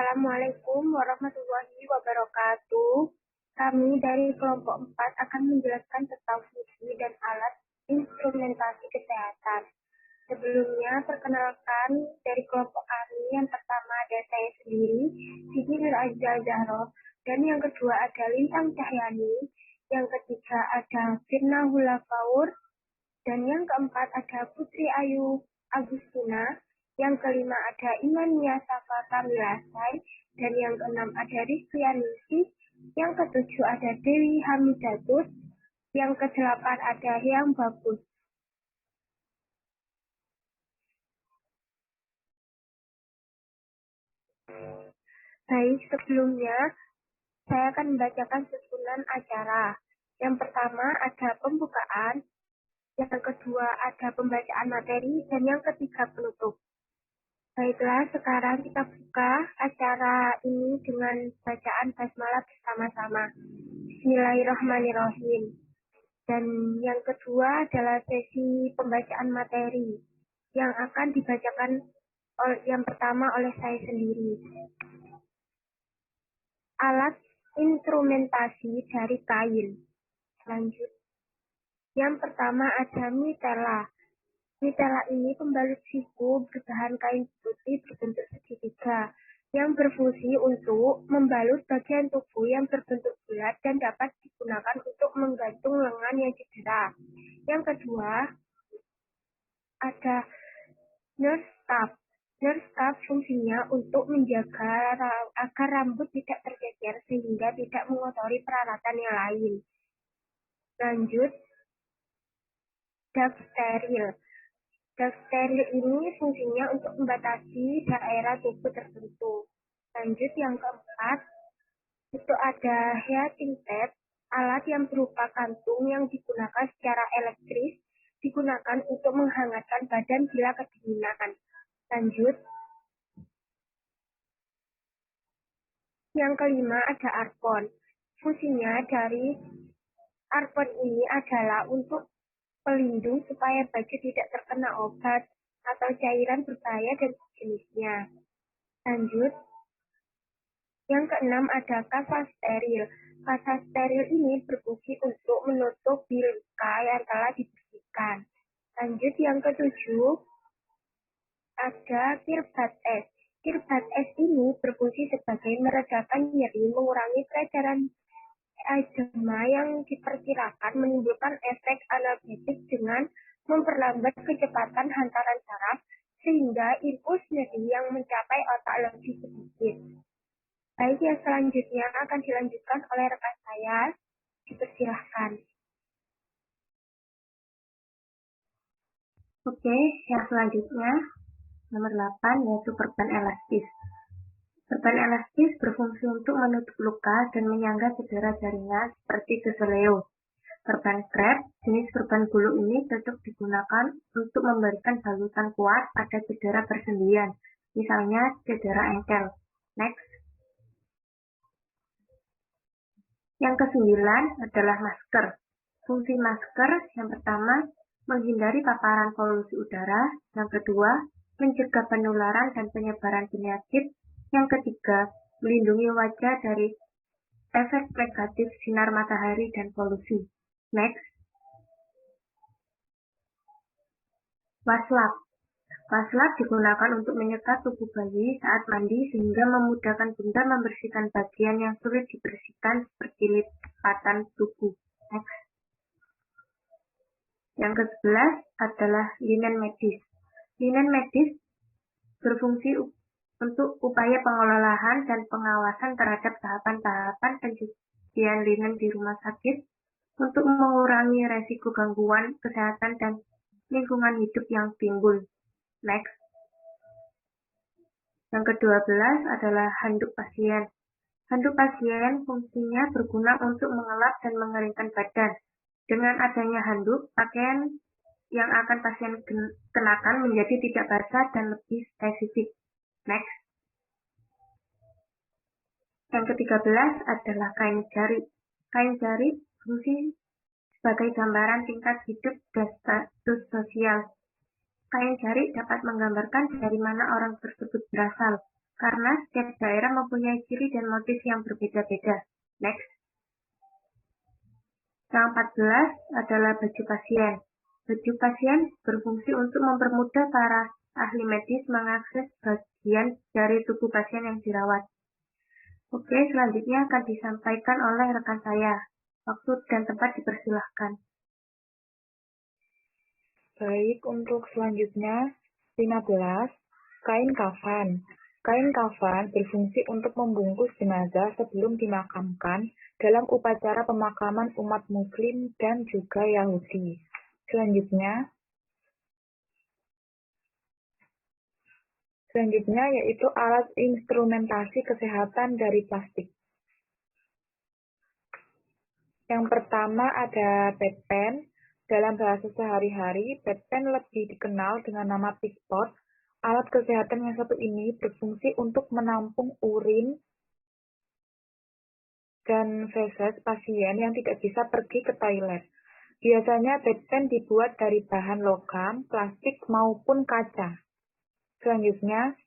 Assalamualaikum warahmatullahi wabarakatuh. Kami dari kelompok 4 akan menjelaskan tentang fungsi dan alat instrumentasi kesehatan. Sebelumnya, perkenalkan dari kelompok kami, yang pertama ada saya sendiri, Siti Nur Aizah Zahro, dan yang kedua ada Lintang Cahyani, yang ketiga ada Firna Hulafaur, dan yang keempat ada Putri Ayu Agustina, yang kelima ada Iman Safa Kamilasai, dan yang keenam ada Rizky Anusi, yang ketujuh ada Dewi Hamidatus, yang kedelapan ada Hyang Babus. Baik, sebelumnya saya akan membacakan susunan acara. Yang pertama ada pembukaan, yang kedua ada pembacaan materi, dan yang ketiga penutup. Baiklah, sekarang kita buka acara ini dengan bacaan basmalah bersama-sama. Bismillahirrahmanirrahim. Dan yang kedua adalah sesi pembacaan materi yang akan dibacakan yang pertama oleh saya sendiri. Alat instrumentasi dari kain. Lanjut. Yang pertama ada mitela. Mitela ini pembalut siku berbahan kain putih berbentuk segitiga yang berfungsi untuk membalut bagian tubuh yang berbentuk bulat dan dapat digunakan untuk menggantung lengan yang cedera. Yang kedua ada nurse staff. Nurse staff fungsinya untuk menjaga agar rambut tidak tercecer sehingga tidak mengotori peralatan yang lain. Lanjut, duct steril. Duct steril ini fungsinya untuk membatasi daerah tubuh tertentu. Lanjut, yang keempat, itu ada heating pad, alat yang berupa kantung yang digunakan secara elektris, digunakan untuk menghangatkan badan bila kedinginan. Lanjut, yang kelima ada arpon. Fungsinya dari arpon ini adalah untuk pelindung supaya baju tidak terkena obat atau cairan berbahaya dan jenisnya. Lanjut, yang keenam ada kasa steril. Kasa steril ini berfungsi untuk menutup luka yang telah dibersihkan. Lanjut, yang ketujuh ada kirbat es. Kirbat es ini berfungsi sebagai meredakan nyeri, mengurangi peredaran edema yang diperkirakan menimbulkan efek analgesik dengan memperlambat kecepatan hantaran saraf sehingga impuls nyeri yang mencapai otak lebih sedikit. Baik, yang selanjutnya akan dilanjutkan oleh rekan saya. Dipersilahkan. Oke, yang selanjutnya nomor 8 yaitu perban elastis. Perban elastis berfungsi untuk menutup luka dan menyangga cedera jaringan seperti keseleo. Perban krep, jenis perban bulu ini cocok digunakan untuk memberikan balutan kuat pada cedera persendian, misalnya cedera engkel. Next. Yang kesembilan adalah masker. Fungsi masker yang pertama, menghindari paparan polusi udara. Yang kedua, mencegah penularan dan penyebaran penyakit. Yang ketiga, melindungi wajah dari efek negatif sinar matahari dan polusi. Next. Waslap. Waslap digunakan untuk menyekat tubuh bayi saat mandi sehingga memudahkan bunda membersihkan bagian yang sulit dibersihkan seperti lipatan tubuh. Next. Yang ke-11 adalah linen medis. Linen medis berfungsi untuk upaya pengelolaan dan pengawasan terhadap tahapan-tahapan pencucian linen di rumah sakit untuk mengurangi resiko gangguan kesehatan dan lingkungan hidup yang timbul. Next. Yang ke-12 adalah handuk pasien. Handuk pasien fungsinya berguna untuk mengelap dan mengeringkan badan. Dengan adanya handuk, pakaian yang akan pasien kenakan menjadi tidak basah dan lebih spesifik. Next. Yang ke-13 adalah kain jari. Kain jari fungsi sebagai gambaran tingkat hidup dan status sosial. Kain jari dapat menggambarkan dari mana orang tersebut berasal. karena setiap daerah mempunyai ciri dan motif yang berbeda-beda. Next. Yang 14 adalah baju pasien. Baju pasien berfungsi untuk mempermudah para ahli medis mengakses bagian dari tubuh pasien yang dirawat. Oke, selanjutnya akan disampaikan oleh rekan saya. Waktu dan tempat dipersilahkan. Baik, untuk selanjutnya 15, kain kafan. Kain kafan berfungsi untuk membungkus jenazah sebelum dimakamkan dalam upacara pemakaman umat Muslim dan juga Yahudi. Selanjutnya yaitu alat instrumentasi kesehatan dari plastik. Yang pertama ada bedpan. Dalam bahasa sehari-hari, bedpan lebih dikenal dengan nama pispot. Alat kesehatan yang satu ini berfungsi untuk menampung urin dan feses pasien yang tidak bisa pergi ke toilet. Biasanya bedpan dibuat dari bahan logam, plastik maupun kaca. Selanjutnya,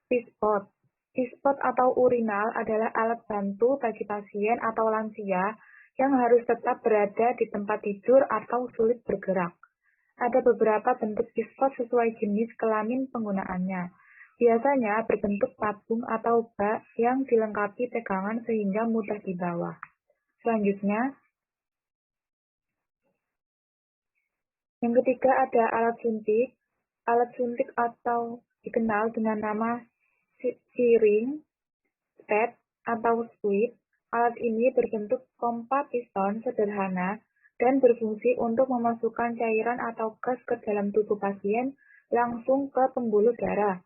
pispot. Pispot atau urinal adalah alat bantu bagi pasien atau lansia yang harus tetap berada di tempat tidur atau sulit bergerak. Ada beberapa bentuk pispot sesuai jenis kelamin penggunaannya. Biasanya berbentuk tabung atau bak yang dilengkapi tegangan sehingga mudah dibawa. Selanjutnya, yang ketiga ada alat suntik. Alat suntik atau dikenal dengan nama syring, pad, atau squid. Alat ini berbentuk pompa piston sederhana dan berfungsi untuk memasukkan cairan atau gas ke dalam tubuh pasien langsung ke pembuluh darah.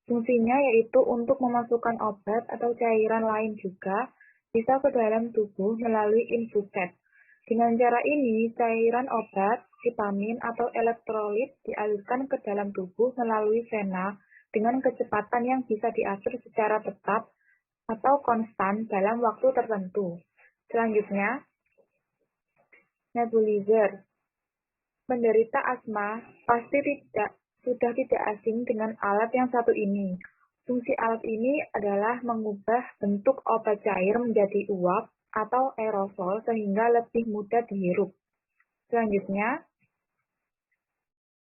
Fungsinya yaitu untuk memasukkan obat atau cairan lain juga bisa ke dalam tubuh melalui infuset. Dengan cara ini, cairan obat, vitamin, atau elektrolit dialirkan ke dalam tubuh melalui vena dengan kecepatan yang bisa diatur secara tetap atau konstan dalam waktu tertentu. Selanjutnya, nebulizer. Penderita asma pasti sudah tidak asing dengan alat yang satu ini. Fungsi alat ini adalah mengubah bentuk obat cair menjadi uap atau aerosol sehingga lebih mudah dihirup. Selanjutnya,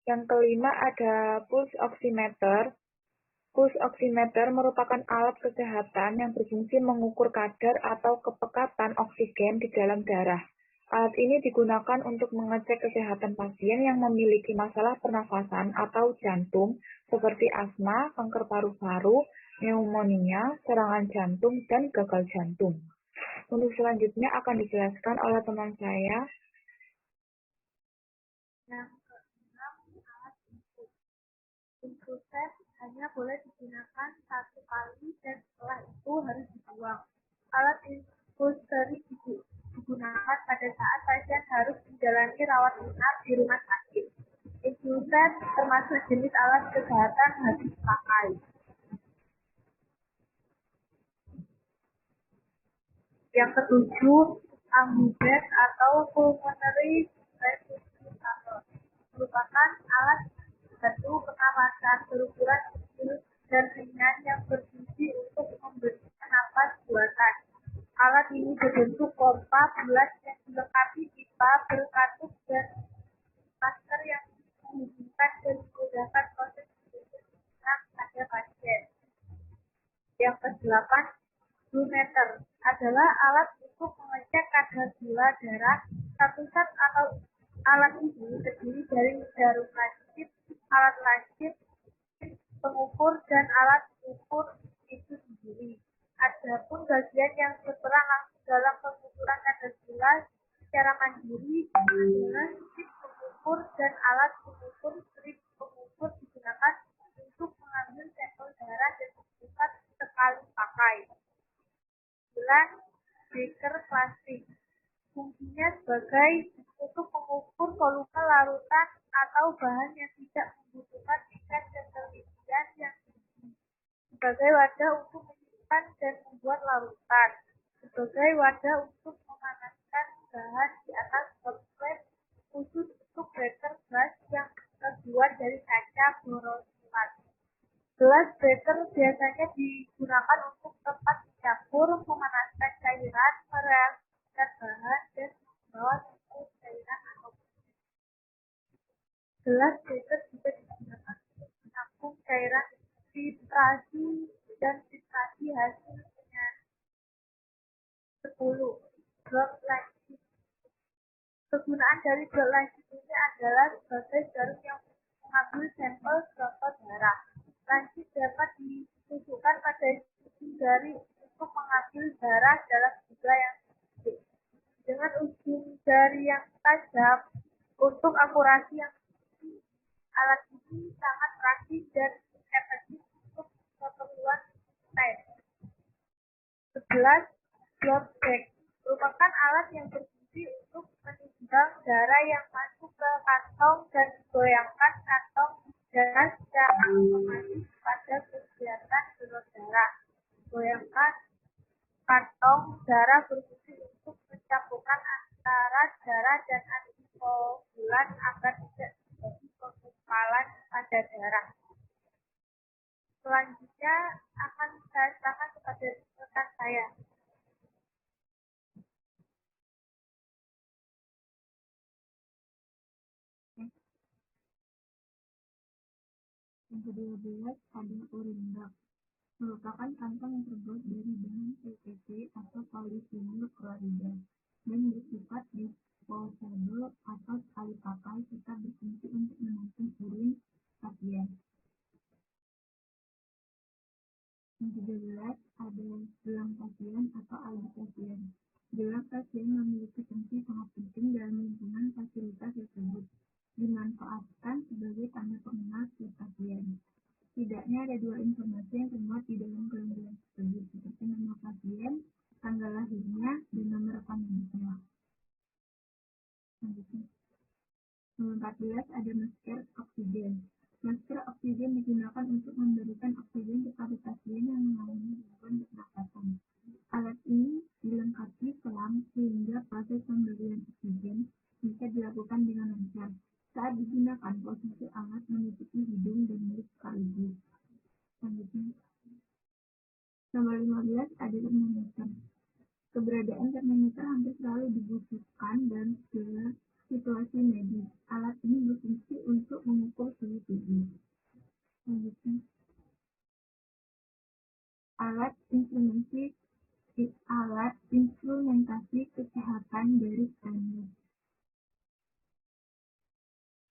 yang kelima ada pulse oximeter. Pulse oximeter merupakan alat kesehatan yang berfungsi mengukur kadar atau kepekatan oksigen di dalam darah. Alat ini digunakan untuk mengecek kesehatan pasien yang memiliki masalah pernafasan atau jantung seperti asma, kanker paru-paru, pneumonia, serangan jantung, dan gagal jantung. Untuk selanjutnya akan dijelaskan oleh teman saya. Yang keenam, alat infus. Infuset hanya boleh digunakan satu kali dan setelah itu harus dibuang. Alat infus sering digunakan pada saat pasien harus menjalani rawat inap di rumah sakit. Infuset termasuk jenis alat kesehatan habis pakai. Yang ketujuh, ambulans atau pulmonary resuscitator merupakan alat bantu pernafasan berukuran kecil dan ringan yang berfungsi untuk memberikan napas buatan. Alat ini berbentuk pompa bulat yang dilengkapi pipa berkatup dan masker yang menghubungkan dan memudahkan proses pemeriksaan pada pasien. Yang ke-8, glumeter adalah alat untuk mengecek kadar gula darah. Satu set atau alat ini terdiri dari jarum lancip, alat lancip, pengukur, dan alat ukur itu sendiri. Adapun bagian yang berperan langsung dalam pengukuran kadar gula secara mandiri adalah strip pengukur dan alat pengukur. Strip pengukur digunakan untuk mengambil sampel darah dan bersifat sekali pakai. 9. Beaker plastik. Fungsinya sebagai untuk mengukur volume larutan atau bahan yang tidak membutuhkan tingkat ketelitian yang tinggi. Sebagai wadah untuk menyimpan dan membuat larutan. Sebagai wadah untuk memanaskan bahan di atas hot khusus untuk beaker gas yang terbuat dari kaca borosilat. Gelas beker biasanya digunakan untuk tempat di dapur, memanaskan cairan, mereaksikan bahan, dan membawa sampel cairan atau gelas beker juga digunakan untuk menampung cairan filtrasi dan filtrasi hasil penyaringan. 10. Drop lancing. Kegunaan dari drop lancing ini adalah sebagai jarum yang mengambil sampel droplet darah. Lancing dapat ditunjukkan pada ujung jari untuk mengambil darah dalam jumlah yang sedikit. Dengan ujung jari yang tajam untuk akurasi yang tinggi, alat ini sangat praktis dan efektif untuk keperluan tes. 11. Blood bag merupakan alat yang berfungsi untuk menimbang darah yang masuk ke kantong dan goyangkan kantong darah secara otomatis pada kegiatan donor darah. Goyangkan kantong darah berfungsi untuk mencampurkan antara darah dan antikoagulan agar tidak terjadi penggumpalan pada darah. Selanjutnya akan saya serahkan kepada rekan saya. Yang ke-12 ada urine bag, merupakan kantong yang terbuat dari bahan PVC atau polivinil klorida dan bersifat disposable atau sekali pakai serta berfungsi untuk menampung urin pasien. Yang ke-13 ada gelang pasien atau alat pasien. Gelang pasien memiliki fungsi sangat penting dalam lingkungan fasilitas tersebut, dimanfaatkan sebagai tanda pengenal setiap pasien. Setidaknya ada 2 informasi yang termuat di dalam gelang tersebut, seperti nama pasien, tanggal lahirnya, dan nomor rekam medisnya. Nomor 14 ada masker oksigen. Masker oksigen digunakan untuk memberikan oksigen kepada pasien yang mengalami gangguan pernapasan. Alat ini dilengkapi selang sehingga proses pemberian oksigen bisa dilakukan dengan lancar. Saat digunakan, posisi alat menutupi hidung dan mulut sekaligus. Selanjutnya, nomor 15 ada termometer. Keberadaan termometer hampir selalu dibutuhkan dalam segala situasi medis. Alat ini berfungsi untuk mengukur suhu tubuh. Selanjutnya, alat instrumentasi kesehatan dari Stanley.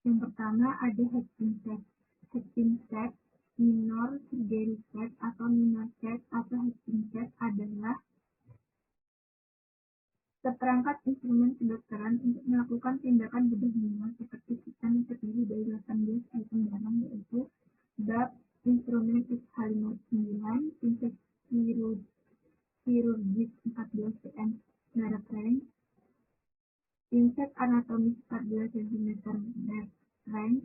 Yang pertama ada head pinset. Head pinset, minor surgery set atau minor set atau head pinset adalah seperangkat instrumen kedokteran untuk melakukan tindakan bedah minor seperti scan yang terdiri dari 18 item barang, yaitu DAP, instrumen X509, pinset chirurgis 14 cm merek range, pinset anatomis 14 cm merek range,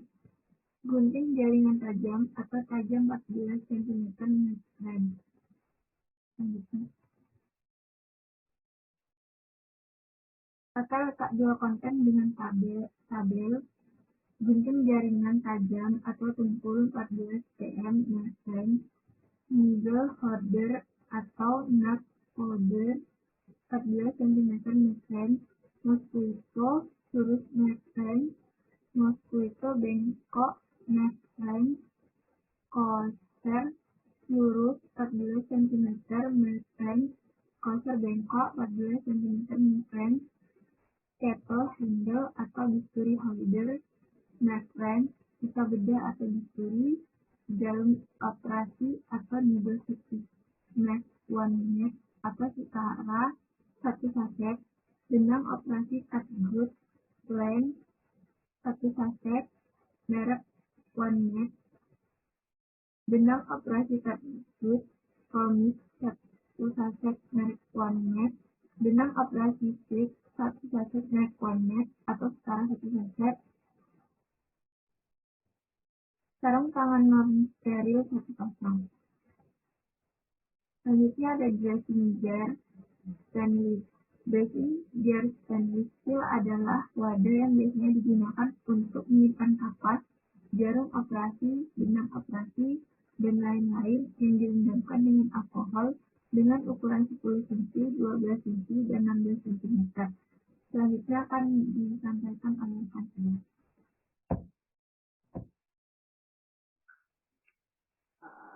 gunting jaringan tajam atau tajam 14 cm merek range. Selanjutnya, tata letak dua konten dengan tabel, gunting jaringan tajam atau tumpul 14 cm merek range, needle holder atau nut holder 14 cm merek range, mosquito surus merek range, mosquito bengkok merek range, coaster lurus 14 cm merek range, coaster bengkok 14 cm merek range, scalpel handle atau bisturi holder merek range, sisa bedah atau bisturi, jarum operasi atau needle fixing merek 1 minute atau setara 1 saset, benang operasi cut good length 1 saset merek 1 minute, benang operasi cut good promise 1 saset merek 1 minute, benang operasi stick 1 saset merek 1 minute atau setara 1 saset, sarung tangan non-steril 1 pasang. Selanjutnya ada dressing jar stainless. Dressing jar stainless steel adalah wadah yang biasanya digunakan untuk menyimpan kapas, jarum operasi, benang operasi, dan lain-lain yang direndamkan dengan alkohol dengan ukuran 10 cm, 12 cm, dan 16 cm. Selanjutnya akan disampaikan oleh rekan saya.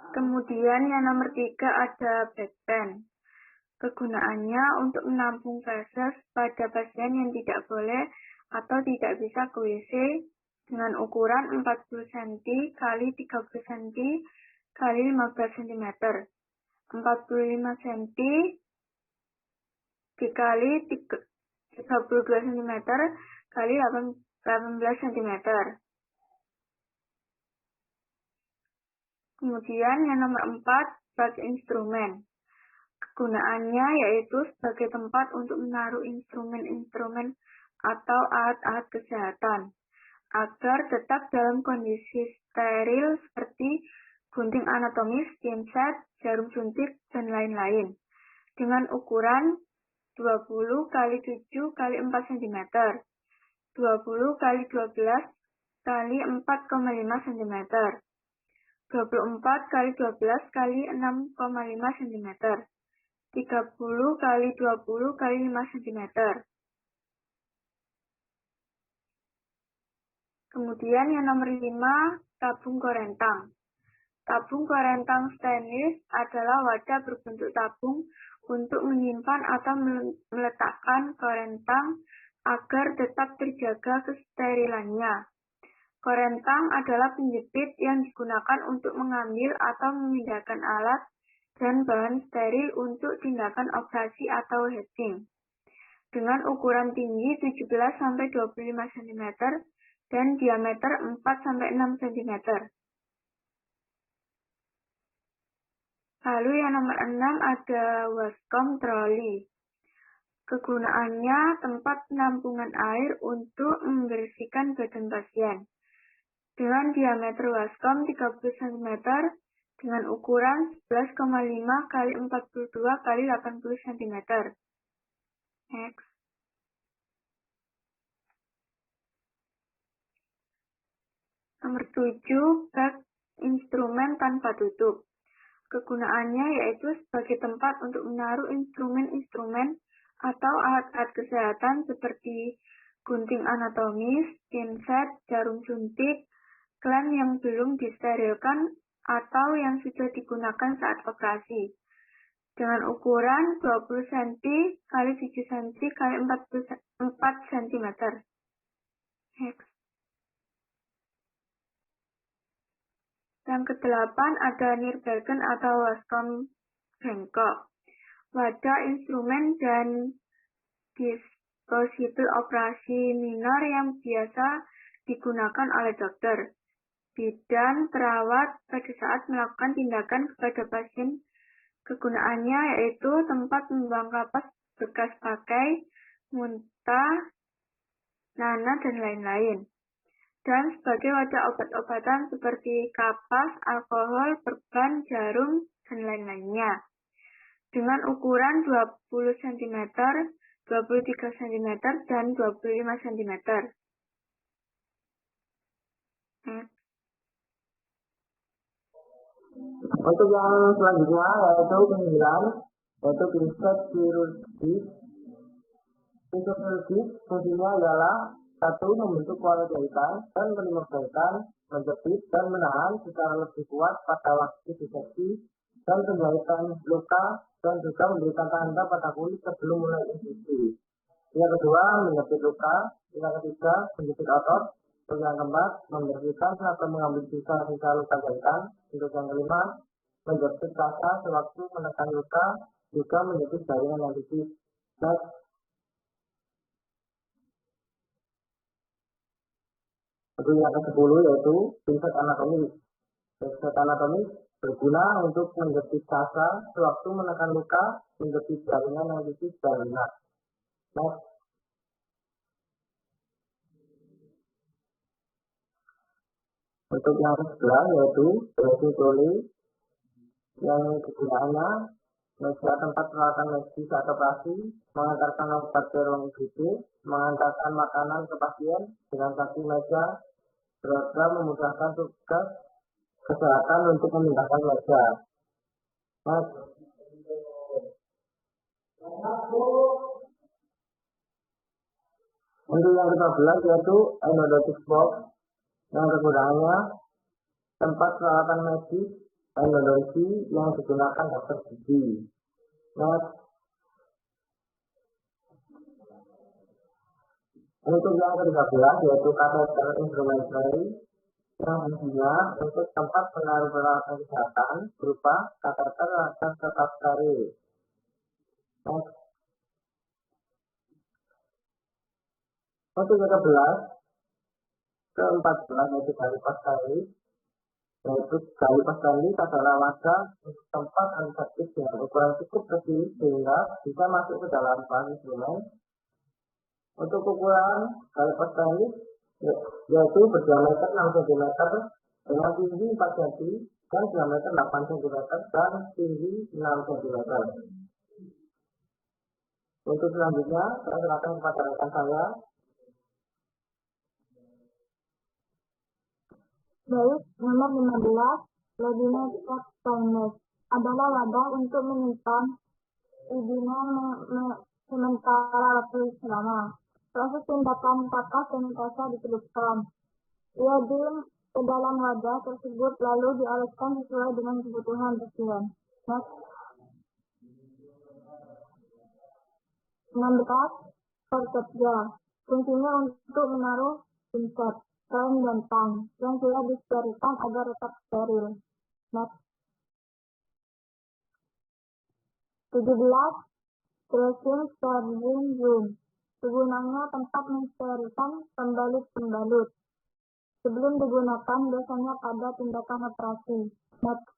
Kemudian yang nomor 3 ada backpen. Kegunaannya untuk menampung feses pada pasien yang tidak boleh atau tidak bisa ke WC dengan ukuran 40 cm x 30 cm x 15 cm, 45 cm dikali 32 cm kali 18 cm. Kemudian yang nomor 4 sebagai instrumen. Kegunaannya yaitu sebagai tempat untuk menaruh instrumen-instrumen atau alat-alat kesehatan agar tetap dalam kondisi steril seperti gunting anatomis, pinset, jarum suntik, dan lain-lain dengan ukuran 20 x 7 x 4 cm, 20 x 12 x 4,5 cm, 24 x 12 x 6,5 cm, 30 x 20 x 5 cm. Kemudian yang nomor 5, tabung korentang. Tabung korentang stainless adalah wadah berbentuk tabung untuk menyimpan atau meletakkan korentang agar tetap terjaga kesterilannya. Korentang adalah penjepit yang digunakan untuk mengambil atau memindahkan alat dan bahan steril untuk tindakan operasi atau hedging. Dengan ukuran tinggi 17-25 cm dan diameter 4-6 cm. Lalu yang nomor 6 ada waskom troli. Kegunaannya tempat penampungan air untuk membersihkan badan pasien. Dengan diameter waskom 30 cm dengan ukuran 11,5 x 42 x 80 cm. Next. Nomor 7, bag instrumen tanpa tutup. Kegunaannya yaitu sebagai tempat untuk menaruh instrumen-instrumen atau alat-alat kesehatan seperti gunting anatomis, pinset, jarum suntik, klem yang belum disterilkan atau yang sudah digunakan saat operasi. Dengan ukuran 20 cm x 7 cm x 4 cm. Next. Yang ke-8 ada Nirbergen atau waskom bengkok. Wadah instrumen dan disposibel operasi minor yang biasa digunakan oleh dokter, bidan, perawat pada saat melakukan tindakan kepada pasien. Kegunaannya yaitu tempat membuang kapas bekas pakai, muntah, nanah, dan lain-lain. Dan sebagai wadah obat-obatan seperti kapas, alkohol, perban, jarum, dan lain-lainnya. Dengan ukuran 20 cm, 23 cm, dan 25 cm. Untuk yang selanjutnya yaitu ke-9, yaitu pinset kirurgis. Pinset kirurgis fungsinya adalah 1. Membentuk pola jahitan dan menerima jahitan, menjepit dan menahan secara lebih kuat pada waktu diseksi dan penjahitan luka dan juga memberikan tanda pada kulit sebelum mulai infeksi. Yang kedua, menjepit luka. Yang ketiga, menjepit otot. Untuk yang keempat, membersihkan atau mengambil sisa-sisa luka jahitan. Untuk yang kelima, menjepit kasa sewaktu menekan luka, juga menjepit jaringan yang tipis. Next. Untuk yang ke-10 yaitu pinset anatomis. Pinset anatomis berguna untuk menjepit kasa sewaktu menekan luka, menjepit jaringan yang tipis dan lunak. Next. Untuk yang ke-11 yaitu dressing trolley, yang kegunaannya meja tempat peralatan medis saat operasi, mengantarkan obat ke ruang IGD, mengantarkan makanan ke pasien dengan kaki meja, beragam memudahkan tugas kesehatan untuk memindahkan wajah. Next. Untuk yang ke-12 yaitu endodontic box, yang kegunaannya tempat peralatan medis endodonti yang digunakan dokter gigi. Next. Untuk yang ke-13 yaitu kateter instrumentary, yang fungsinya untuk tempat penaruh peralatan kesehatan berupa kateter agar tetap steril. Next. Untuk yang ke-14 yaitu galipas steril, yaitu galipas steril adalah wadah untuk tempat antiseptik dengan ukuran cukup kecil sehingga bisa masuk ke dalam bahan instrumen. Untuk ukuran galipas steril yaitu berdiameter 6 cm dengan tinggi 4 cm dan diameter 8 cm dan tinggi 6 cm. Untuk selanjutnya saya serahkan kepada rekan saya. Baik, nomor 15, Labinet Stainless adalah wadah untuk menyimpan idina sementara waktu selama proses tindakan pakas sanitasi diperlukan. Ia ke dalam wadah tersebut lalu dioleskan sesuai dengan kebutuhan pasien. Next. 16, Forceps gel. Fungsinya untuk menaruh pinset, kain dan tang yang sudah disterilkan agar tetap steril. Next. 17, Dressing Sterile Room. Kegunaannya tempat mensterilkan pembalut-pembalut. Sebelum digunakan biasanya pada tindakan operasi. Next.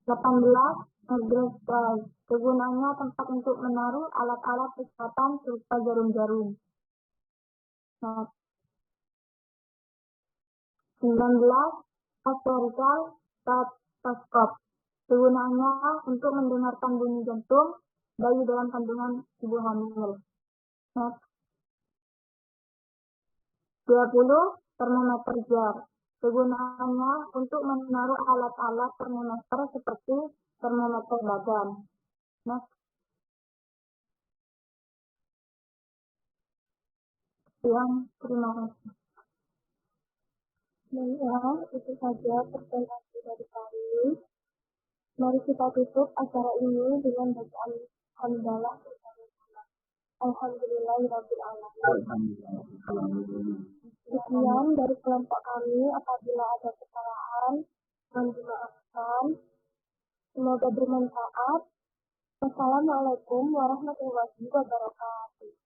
18, Hairdress Tray. Kegunaannya tempat untuk menaruh alat-alat kesehatan serupa jarum-jarum. Next. 19, Spherical Stethoscope. Kegunaannya untuk mendengarkan bunyi jantung bayi dalam kandungan ibu hamil. Next. 20, Termometer jar. Kegunaannya untuk menaruh alat-alat termometer seperti termometer badan. Next. Terima kasih. Baiklah, itu saja presentasi dari kami. Mari kita tutup acara ini dengan bacaan hamdalah bersama-sama. Alhamdulillahirabbil alamin. Sekian dari kelompok kami. Apabila ada kesalahan, mohon dimaafkan. Semoga bermanfaat. Wassalamualaikum warahmatullahi wabarakatuh.